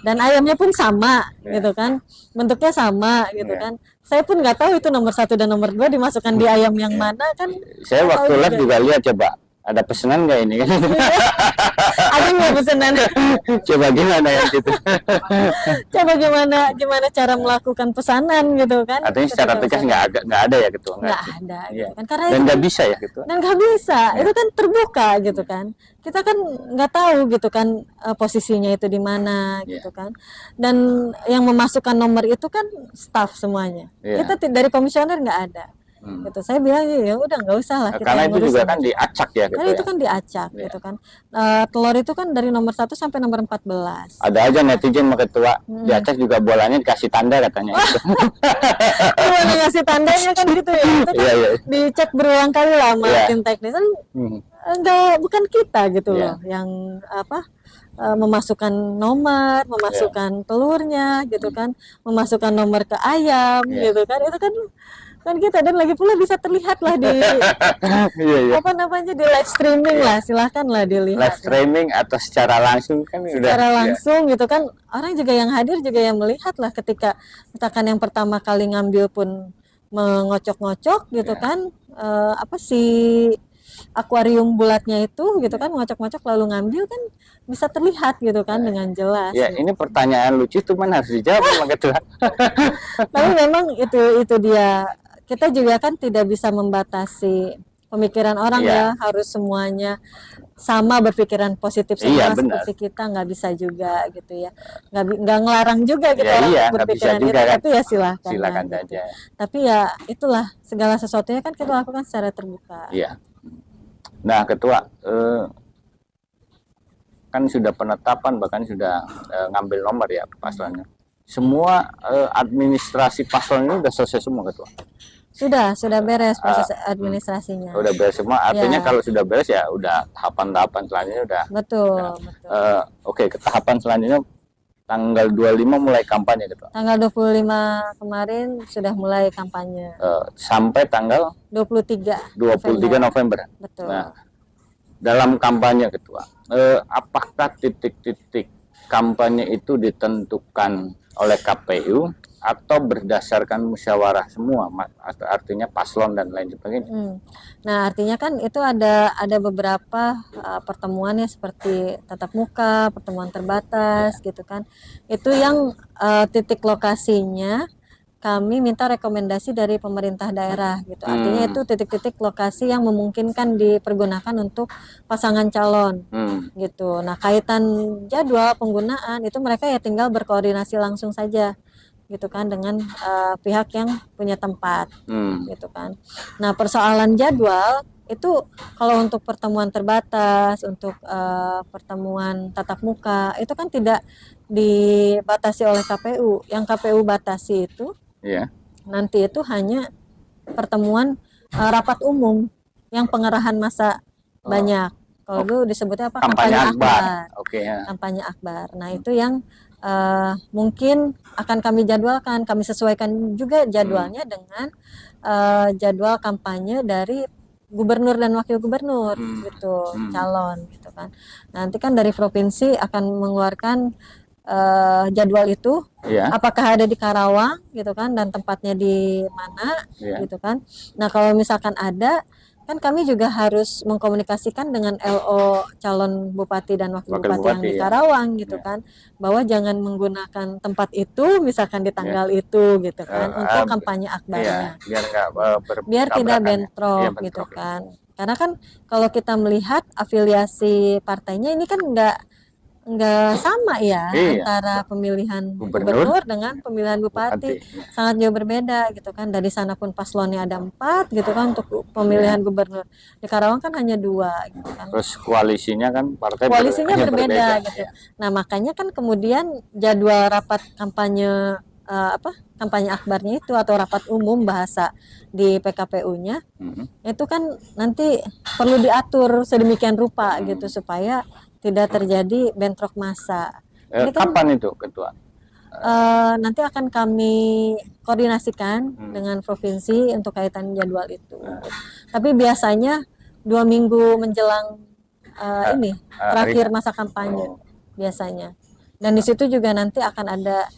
Speaker 2: Dan ayamnya pun sama gitu kan, bentuknya sama gitu
Speaker 1: Iya.
Speaker 2: kan. Saya pun nggak tahu itu nomor 1 dan nomor 2 dimasukkan di ayam yang mana kan.
Speaker 1: Saya
Speaker 2: nggak
Speaker 1: waktu
Speaker 2: tahu
Speaker 1: live
Speaker 2: juga.
Speaker 1: juga lihat, coba ada pesanan nggak ini kan?
Speaker 2: Ada nggak pesanan?
Speaker 1: Coba gimana ya gitu?
Speaker 2: Coba gimana cara melakukan pesanan gitu kan?
Speaker 1: Artinya secara tegas nggak ada ya gitu?
Speaker 2: Nggak ada gitu
Speaker 1: Iya.
Speaker 2: kan, karena
Speaker 1: Dan
Speaker 2: itu
Speaker 1: nggak bisa ya gitu?
Speaker 2: dan nggak bisa, itu kan terbuka gitu kan. Kita kan nggak tahu gitu kan posisinya itu di mana gitu kan. Dan yang memasukkan nomor itu kan staf semuanya.
Speaker 1: Iya.
Speaker 2: Kita dari komisioner nggak ada. Gitu. Saya bilang ya udah nggak usah lah kita
Speaker 1: Karena
Speaker 2: yang
Speaker 1: itu juga
Speaker 2: ngurusin.
Speaker 1: kan diacak ya gitu
Speaker 2: Karena itu
Speaker 1: ya.
Speaker 2: kan diacak
Speaker 1: Iya.
Speaker 2: gitu kan. Telur itu kan dari nomor 1 sampai nomor 14.
Speaker 1: Ada aja netizen sama ketua diacak juga bolanya dikasih tanda katanya. Gitu.
Speaker 2: Gimana ngasih tandanya kan gitu ya. Itu kan
Speaker 1: Iya, iya.
Speaker 2: dicek berulang kali lah sama
Speaker 1: Iya.
Speaker 2: tim teknis. Kan
Speaker 1: Hmm.
Speaker 2: enggak, bukan kita gitu
Speaker 1: Iya.
Speaker 2: loh yang memasukkan nomor, memasukkan telurnya gitu kan, memasukkan nomor ke ayam
Speaker 1: Iya.
Speaker 2: gitu kan. Itu kan kita, dan lagi pula bisa terlihat lah di
Speaker 1: Iya, iya.
Speaker 2: apa namanya, di live streaming lah, silahkan lah dilihat.
Speaker 1: Live streaming atau secara langsung kan
Speaker 2: Secara
Speaker 1: udah.
Speaker 2: langsung gitu kan, orang juga yang hadir juga yang melihat lah ketika misalkan yang pertama kali ngambil pun mengocok-ngocok gitu kan, apa sih akuarium bulatnya itu gitu kan, ngocok-ngocok lalu ngambil kan bisa terlihat gitu kan dengan jelas.
Speaker 1: Ya,
Speaker 2: gitu.
Speaker 1: ini pertanyaan lucu cuman harus dijawab sama ketua.
Speaker 2: Tapi memang itu dia, kita juga kan tidak bisa membatasi pemikiran orang
Speaker 1: Iya.
Speaker 2: ya, harus semuanya sama berpikiran positif semua
Speaker 1: Iya, benar.
Speaker 2: seperti kita, nggak bisa juga gitu ya, nggak ngelarang juga gitu
Speaker 1: Ya,
Speaker 2: orang
Speaker 1: iya,
Speaker 2: untuk
Speaker 1: nggak bisa
Speaker 2: berpikiran
Speaker 1: juga
Speaker 2: itu,
Speaker 1: kan.
Speaker 2: tapi ya silahkan
Speaker 1: Silakan
Speaker 2: gitu.
Speaker 1: saja.
Speaker 2: Tapi ya itulah, segala sesuatunya kan kita lakukan secara terbuka.
Speaker 1: Iya. Nah, Ketua, kan sudah penetapan, bahkan sudah ngambil nomor ya paslonnya. Semua administrasi paslon ini udah selesai semua, Ketua.
Speaker 2: Sudah beres proses administrasinya.
Speaker 1: Udah beres semua. Artinya
Speaker 2: Ya.
Speaker 1: kalau sudah beres ya udah tahapan-tahapan selanjutnya udah.
Speaker 2: Betul,
Speaker 1: Nah,
Speaker 2: betul.
Speaker 1: Oke, ke tahapan selanjutnya tanggal 25 mulai kampanye, Ketua.
Speaker 2: Tanggal 25 kemarin sudah mulai kampanye.
Speaker 1: Sampai tanggal
Speaker 2: 23
Speaker 1: November.
Speaker 2: Betul.
Speaker 1: Nah, dalam kampanye, Ketua, apakah titik-titik kampanye itu ditentukan oleh KPU atau berdasarkan musyawarah semua, artinya paslon dan lain sebagainya?
Speaker 2: Nah, artinya kan itu ada beberapa pertemuan ya, seperti tatap muka, pertemuan terbatas gitu kan. Itu yang titik lokasinya kami minta rekomendasi dari pemerintah daerah gitu. Artinya itu titik-titik lokasi yang memungkinkan dipergunakan untuk pasangan calon gitu. Nah, kaitan jadwal penggunaan itu mereka ya tinggal berkoordinasi langsung saja gitu kan dengan pihak yang punya tempat gitu kan. Nah, persoalan jadwal itu kalau untuk pertemuan terbatas, untuk pertemuan tatap muka itu kan tidak dibatasi oleh KPU. Yang KPU batasi itu nanti itu hanya pertemuan rapat umum yang pengerahan massa banyak. Kalau dulu disebutnya apa? Kampanye akbar. Kampanye akbar. Nah, itu yang mungkin akan kami jadwalkan, kami sesuaikan juga jadwalnya dengan jadwal kampanye dari gubernur dan wakil gubernur gitu, calon gitu kan. Nanti kan dari provinsi akan mengeluarkan jadwal itu, apakah ada di Karawang gitu kan, dan tempatnya di mana gitu kan. Nah, kalau misalkan ada, kan kami juga harus mengkomunikasikan dengan LO calon bupati dan wakil bupati yang di Karawang gitu kan, bahwa jangan menggunakan tempat itu misalkan di tanggal itu gitu kan, untuk kampanye akbarnya, biar tidak bentrok gitu kan. Karena kan kalau kita melihat afiliasi partainya ini kan nggak sama ya, antara pemilihan gubernur dengan pemilihan bupati, sangat jauh berbeda gitu kan. Dari sana pun paslonnya ada 4 gitu kan untuk pemilihan gubernur. Di Karawang kan hanya 2 gitu kan.
Speaker 1: Terus koalisinya kan
Speaker 2: koalisinya berbeda gitu. Nah, makanya kan kemudian jadwal rapat kampanye kampanye akbarnya itu, atau rapat umum bahasa di PKPU-nya itu kan nanti perlu diatur sedemikian rupa gitu supaya tidak terjadi bentrok massa.
Speaker 1: Kapan itu, Ketua?
Speaker 2: Nanti akan kami koordinasikan dengan provinsi untuk kaitan jadwal itu. Tapi biasanya 2 minggu menjelang terakhir masa kampanye biasanya. Dan di situ juga nanti akan ada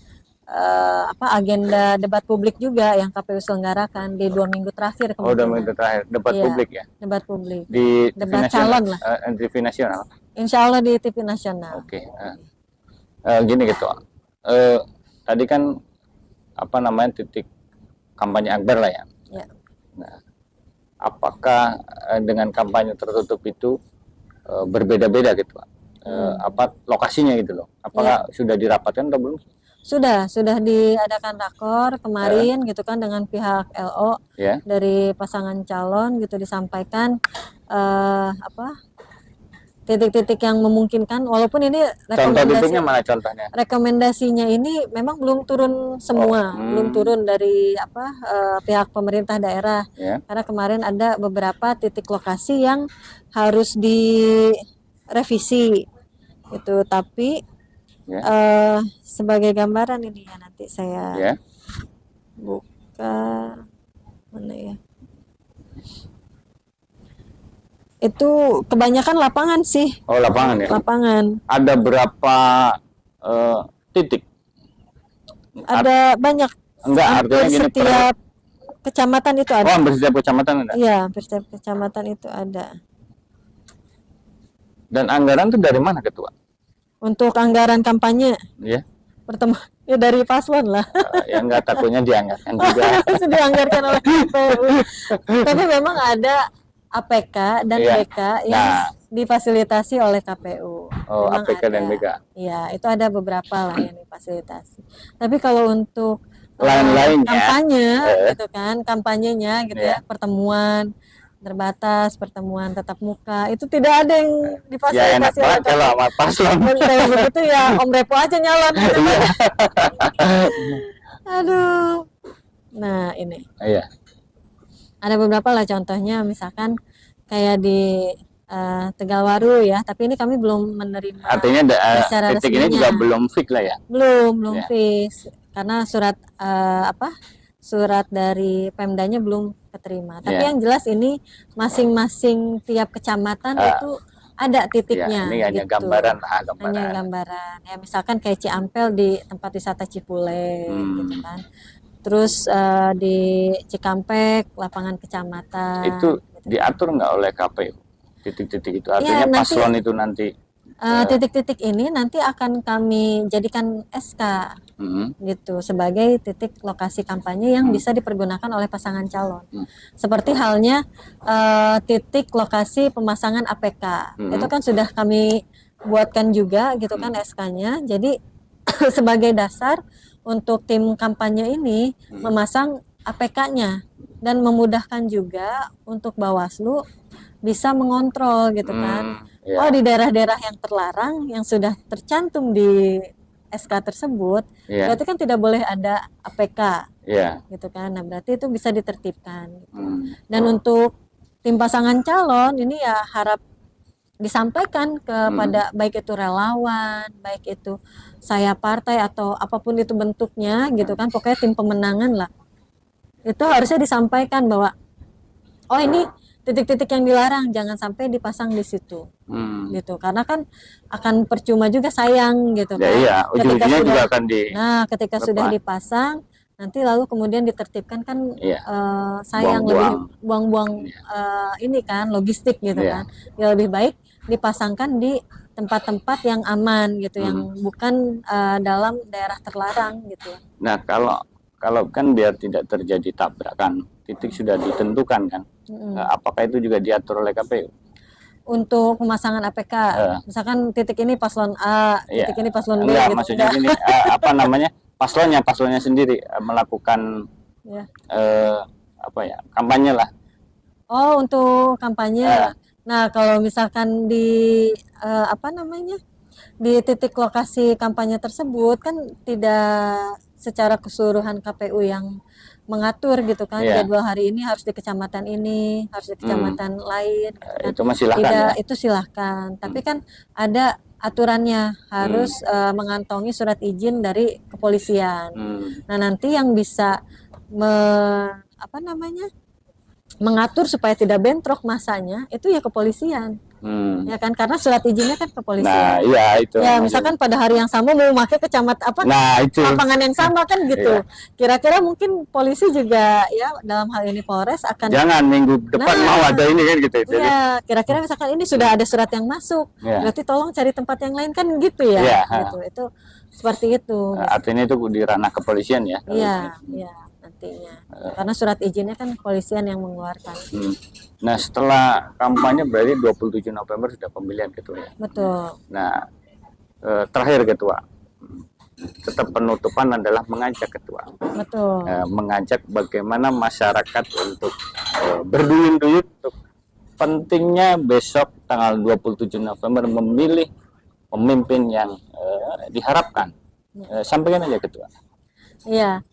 Speaker 2: agenda debat publik juga yang KPU selenggarakan di 2 minggu terakhir.
Speaker 1: 2 minggu terakhir debat publik ya?
Speaker 2: Debat publik.
Speaker 1: Di
Speaker 2: debat calon lah.
Speaker 1: TV nasional.
Speaker 2: Insya Allah di TV nasional.
Speaker 1: Oke. Gini gitu. Tadi kan titik kampanye akbar lah ya. Nah, apakah dengan kampanye tertutup itu berbeda-beda gitu, lokasinya gitu loh? Apakah sudah dirapatkan atau belum?
Speaker 2: Sudah diadakan rakor kemarin gitu kan dengan pihak LO dari pasangan calon gitu, disampaikan titik-titik yang memungkinkan, walaupun ini rekomendasinya ini memang belum turun semua, belum turun dari pihak pemerintah daerah, karena kemarin ada beberapa titik lokasi yang harus direvisi itu. Tapi sebagai gambaran ini ya, nanti saya buka mana ya. Itu kebanyakan lapangan sih.
Speaker 1: Oh, lapangan ya?
Speaker 2: Lapangan.
Speaker 1: Ada berapa titik?
Speaker 2: Ada banyak. Hampir setiap kecamatan itu ada.
Speaker 1: Oh, hampir setiap kecamatan ada?
Speaker 2: Iya, hampir setiap kecamatan itu ada.
Speaker 1: Dan anggaran itu dari mana, Ketua?
Speaker 2: Untuk anggaran kampanye?
Speaker 1: Iya.
Speaker 2: Pertama, ya dari paslon lah.
Speaker 1: Ya enggak, takutnya dianggarkan juga.
Speaker 2: Dianggarkan oleh KPU. Tapi memang ada APK dan
Speaker 1: Iya.
Speaker 2: BK yang difasilitasi oleh KPU.
Speaker 1: Oh,
Speaker 2: Memang
Speaker 1: APK dan
Speaker 2: ada.
Speaker 1: BK.
Speaker 2: Ya, itu ada beberapa lah yang difasilitasi. Tapi kalau untuk
Speaker 1: Lain-lainnya,
Speaker 2: kampanye gitu kan, kampanyenya gitu
Speaker 1: Iya.
Speaker 2: ya, pertemuan terbatas, pertemuan tatap muka, itu tidak ada yang
Speaker 1: ya enak
Speaker 2: difasilitasi oleh
Speaker 1: banget kalau
Speaker 2: KPU.
Speaker 1: sama paslon.
Speaker 2: Kayak begitu ya, Om Repo aja nyalon gitu kan.
Speaker 1: Iya.
Speaker 2: Aduh. Nah, ini
Speaker 1: Iya.
Speaker 2: ada beberapa lah contohnya, misalkan kayak di Tegalwaru ya, tapi ini kami belum menerima
Speaker 1: Artinya
Speaker 2: secara
Speaker 1: titik ini juga
Speaker 2: resminya.
Speaker 1: belum fix lah ya.
Speaker 2: Belum
Speaker 1: Ya.
Speaker 2: fix karena surat dari Pemdanya belum keterima. Tapi
Speaker 1: Ya.
Speaker 2: yang jelas ini masing-masing tiap kecamatan itu ada titiknya.
Speaker 1: Ya, ini hanya
Speaker 2: gitu.
Speaker 1: gambaran.
Speaker 2: Hanya gambaran. Ya misalkan kayak Ciampel di tempat wisata Cipule, gitu kan. Terus di Cikampek lapangan kecamatan.
Speaker 1: Itu
Speaker 2: gitu.
Speaker 1: diatur nggak oleh KPU? Titik-titik itu artinya
Speaker 2: Ya,
Speaker 1: paslon itu nanti.
Speaker 2: Titik-titik ini nanti akan kami jadikan SK gitu sebagai titik lokasi kampanye yang bisa dipergunakan oleh pasangan calon. Seperti halnya titik lokasi pemasangan APK. Itu kan sudah kami buatkan juga gitu kan SK-nya. Jadi sebagai dasar untuk tim kampanye ini memasang APK-nya dan memudahkan juga untuk Bawaslu bisa mengontrol gitu kan.
Speaker 1: Ya.
Speaker 2: Oh, di daerah-daerah yang terlarang yang sudah tercantum di SK tersebut, berarti kan tidak boleh ada APK, gitu kan. Nah, berarti itu bisa ditertibkan. Gitu. Dan untuk tim pasangan calon ini ya harap disampaikan kepada baik itu relawan, baik itu saya partai atau apapun itu bentuknya, gitu kan. Pokoknya tim pemenangan lah. Itu harusnya disampaikan bahwa oh ini titik-titik yang dilarang jangan sampai dipasang di situ, gitu. Karena kan akan percuma juga sayang, gitu kan.
Speaker 1: Iya, ujung-ujungnya juga akan
Speaker 2: ketika sudah dipasang, nanti lalu kemudian ditertibkan kan sayang, lebih buang-buang ini kan logistik gitu kan. Ya lebih baik dipasangkan di tempat-tempat yang aman gitu, yang bukan dalam daerah terlarang gitu.
Speaker 1: Nah kalau kan biar tidak terjadi tabrakan, titik sudah ditentukan kan. Apakah itu juga diatur oleh KPU?
Speaker 2: Untuk pemasangan APK, misalkan titik ini paslon A, titik ini paslon B.
Speaker 1: Enggak,
Speaker 2: gitu.
Speaker 1: maksudnya gini, paslonnya sendiri melakukan kampanye lah.
Speaker 2: Oh, untuk kampanye. Nah, kalau misalkan di di titik lokasi kampanye tersebut kan tidak secara keseluruhan KPU yang mengatur gitu kan, jadwal hari ini harus di kecamatan ini, harus di kecamatan lain.
Speaker 1: Itu masih silahkan.
Speaker 2: Itu silahkan. Tapi kan ada aturannya, harus mengantongi surat izin dari kepolisian. Nah, nanti yang bisa mengatur supaya tidak bentrok masanya itu ya kepolisian. Ya kan, karena surat izinnya kan kepolisian.
Speaker 1: Nah, iya itu.
Speaker 2: Ya, misalkan pada hari yang sama mau pakai lapangan yang sama kan gitu. Kira-kira mungkin polisi juga ya dalam hal ini Polres akan
Speaker 1: jangan minggu depan mau ada ini kan gitu.
Speaker 2: Iya, kira-kira misalkan ini sudah ada surat yang masuk, berarti tolong cari tempat yang lain kan gitu ya. Gitu. Itu seperti itu.
Speaker 1: Artinya itu di ranah kepolisian ya.
Speaker 2: Iya, nantinya. Karena surat izinnya kan kepolisian yang mengeluarkan.
Speaker 1: Nah, setelah kampanye berarti 27 November sudah pemilihan ketua ya.
Speaker 2: Betul.
Speaker 1: Nah, terakhir ketua, tetap penutupan adalah mengajak ketua.
Speaker 2: Betul.
Speaker 1: Mengajak bagaimana masyarakat untuk berduyun-duyun untuk pentingnya besok tanggal 27 November memilih pemimpin yang diharapkan. Sampaikan aja ketua.
Speaker 2: Iya.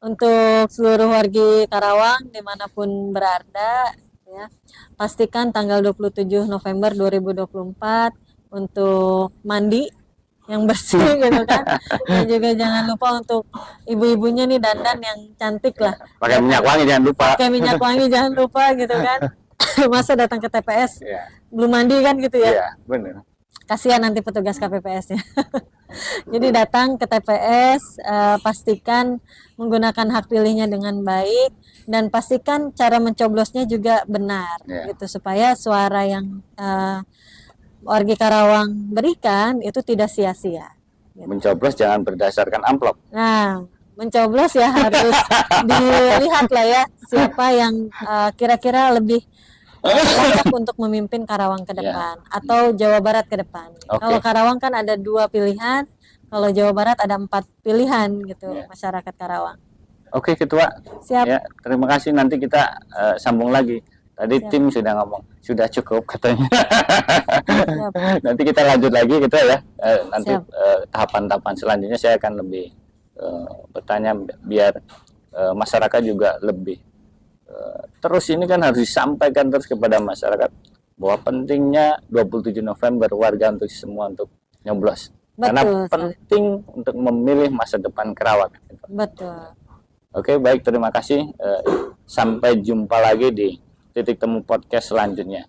Speaker 2: Untuk seluruh wargi Karawang dimanapun berada, ya, pastikan tanggal 27 November 2024 untuk mandi yang bersih gitu kan. Dan juga jangan lupa untuk ibu-ibunya nih dandan yang cantik lah.
Speaker 1: Pakai minyak wangi jangan lupa.
Speaker 2: Pakai minyak wangi jangan lupa gitu kan. Masa datang ke TPS belum mandi kan gitu ya.
Speaker 1: Iya, benar.
Speaker 2: Kasihan nanti petugas KPPS-nya. Jadi datang ke TPS, pastikan menggunakan hak pilihnya dengan baik dan pastikan cara mencoblosnya juga benar, gitu supaya suara yang wargi Karawang berikan itu tidak sia-sia.
Speaker 1: Gitu. Mencoblos jangan berdasarkan amplop.
Speaker 2: Nah, mencoblos ya harus dilihat lah ya siapa yang kira-kira lebih layak untuk memimpin Karawang ke
Speaker 1: Ya.
Speaker 2: depan atau Jawa Barat ke depan.
Speaker 1: Oke.
Speaker 2: Kalau Karawang kan ada 2 pilihan, kalau Jawa Barat ada 4 pilihan gitu
Speaker 1: Ya.
Speaker 2: masyarakat Karawang.
Speaker 1: Oke Ketua,
Speaker 2: Siap.
Speaker 1: ya terima kasih. Nanti kita sambung lagi. Tadi
Speaker 2: Siap.
Speaker 1: tim sudah ngomong sudah cukup katanya.
Speaker 2: Siap.
Speaker 1: Nanti kita lanjut lagi gitu ya. Nanti
Speaker 2: Siap.
Speaker 1: tahapan-tahapan selanjutnya saya akan lebih bertanya biar masyarakat juga lebih terus ini kan harus disampaikan terus kepada masyarakat bahwa pentingnya 27 November warga untuk semua untuk nyoblos. Karena
Speaker 2: Betul sekali.
Speaker 1: penting untuk memilih masa depan Karawang.
Speaker 2: Betul.
Speaker 1: Oke, baik, terima kasih. Sampai jumpa lagi di Titik Temu Podcast selanjutnya.